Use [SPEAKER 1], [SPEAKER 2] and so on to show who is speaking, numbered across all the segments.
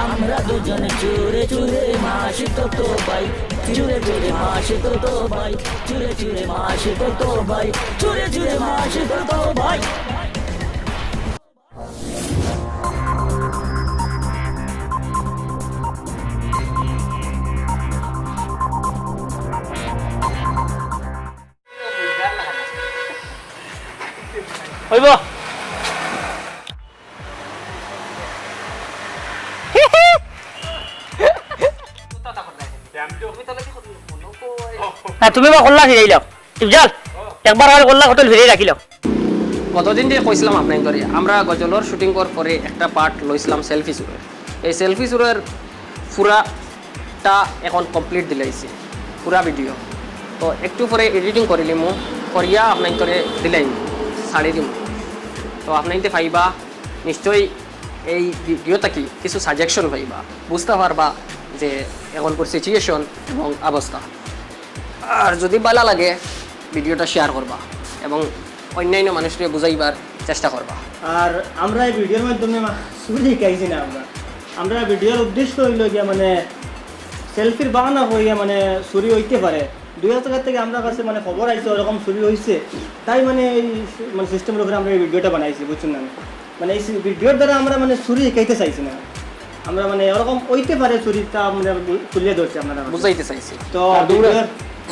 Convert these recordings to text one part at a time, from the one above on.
[SPEAKER 1] আমরা দুজনে চুরে চুরে মাসি তো ভাই চুরে চুরে মাসি তো ভাই চুরে চুরে মাসি তো ভাই চুরে চুরে মাসি তো ভাই
[SPEAKER 2] হইব তুমি বা কল্লা ফিরাইল ইফজাল একবার হল কল্লা হোটেল ফিরিয়ে রাখিল
[SPEAKER 3] কতদিন দিয়ে কইছিলাম আপনার ধরে আমরা গজলর শুটিং করার পরে একটা পার্ট লইছিলাম সেলফি সুরের এই সেলফি সুরের পুরাটা এখন কমপ্লিট দিলাইছি পুরা ভিডিও তো একটু পরে এডিটিং করিলিম করিয়া আপনার করে দিলাই ছাড়ি দিম তো আপনাইতে পাইবা নিশ্চয়ই এই ভিডিওটা কি কিছু সাজেকশন পাইবা বুঝতে পারবা যে এখনকার সিচুয়েশন এবং অবস্থা আর যদি ভালো লাগে ভিডিওটা শেয়ার করবা এবং অন্যান্য মানুষকে বুঝাইবার চেষ্টা করবা।
[SPEAKER 4] আর আমরা এই ভিডিওর মাধ্যমে চুরি খাইছি না আমরা ভিডিওর উদ্দেশ্য হইল গিয়া মানে সেলফির বাহানা হইয়া মানে চুরি হইতে পারে 2000 টাকা থেকে আমরা কাছে মানে খবর আইছে ওরকম চুরি হয়েছে তাই মানে এই মানে সিস্টেমের উপরে আমরা এই ভিডিওটা বানাইছি বুঝছেন না মানে এই ভিডিওর দ্বারা আমরা মানে চুরি খাইতে চাইছি না আমরা মানে ওরকম হইতে পারে চুরিটা আমরা তুলে ধরছি আপনারা
[SPEAKER 3] বুঝাইতে চাইছি।
[SPEAKER 4] তো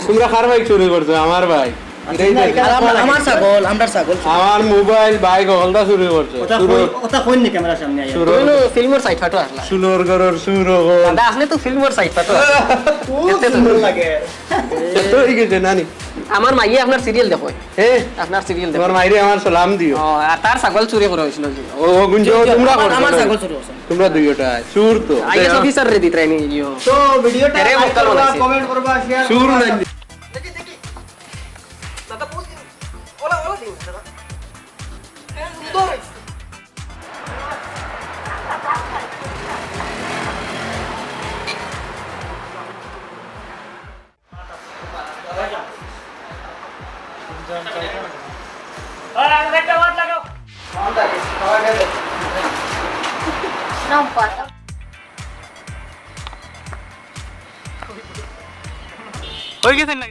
[SPEAKER 5] তোমরা কার বাইক চুরি করছো? আমার ভাই
[SPEAKER 1] আমার ছাগল আমরা ছাগল
[SPEAKER 5] আমার মোবাইল বাইক হলদা চুরি করছো।
[SPEAKER 4] কথা কইন নি ক্যামেরার সামনে আইয়া
[SPEAKER 3] তুমি ফিল্মের সাইড ফাটো আসলা
[SPEAKER 5] সুলোর গরর সুর হল
[SPEAKER 3] দাদা আপনি তো ফিল্মের সাইড ফাটো
[SPEAKER 4] লাগে
[SPEAKER 5] তো হই গেছে নানি
[SPEAKER 3] আমার মাইয়ে আপনার সিরিয়াল দেখো
[SPEAKER 5] এ
[SPEAKER 3] আপনার সিরিয়াল দেখো
[SPEAKER 5] তোমার মাইরে আমার সালাম দিও।
[SPEAKER 3] আর তার ছাগল চুরি করে হয়েছিল
[SPEAKER 5] ও গুঞ্জ তোমরা
[SPEAKER 1] আমার
[SPEAKER 5] করছো
[SPEAKER 1] ছাগল চুরি হচ্ছে
[SPEAKER 5] তোমরা দুইটা চুর তো
[SPEAKER 3] আইএস অফিসার রে দি ট্রেনিং ইও
[SPEAKER 4] তো ভিডিওটা
[SPEAKER 3] আরে
[SPEAKER 4] লাইক
[SPEAKER 3] মক্কা
[SPEAKER 4] করবা
[SPEAKER 3] বানাইছে।
[SPEAKER 4] কমেন্ট করবা শেয়ার
[SPEAKER 5] চুর নাই
[SPEAKER 3] দাদা পোজ ওলা ওলা দিন দাদা
[SPEAKER 6] Não passa.
[SPEAKER 2] হয়ে গেছে না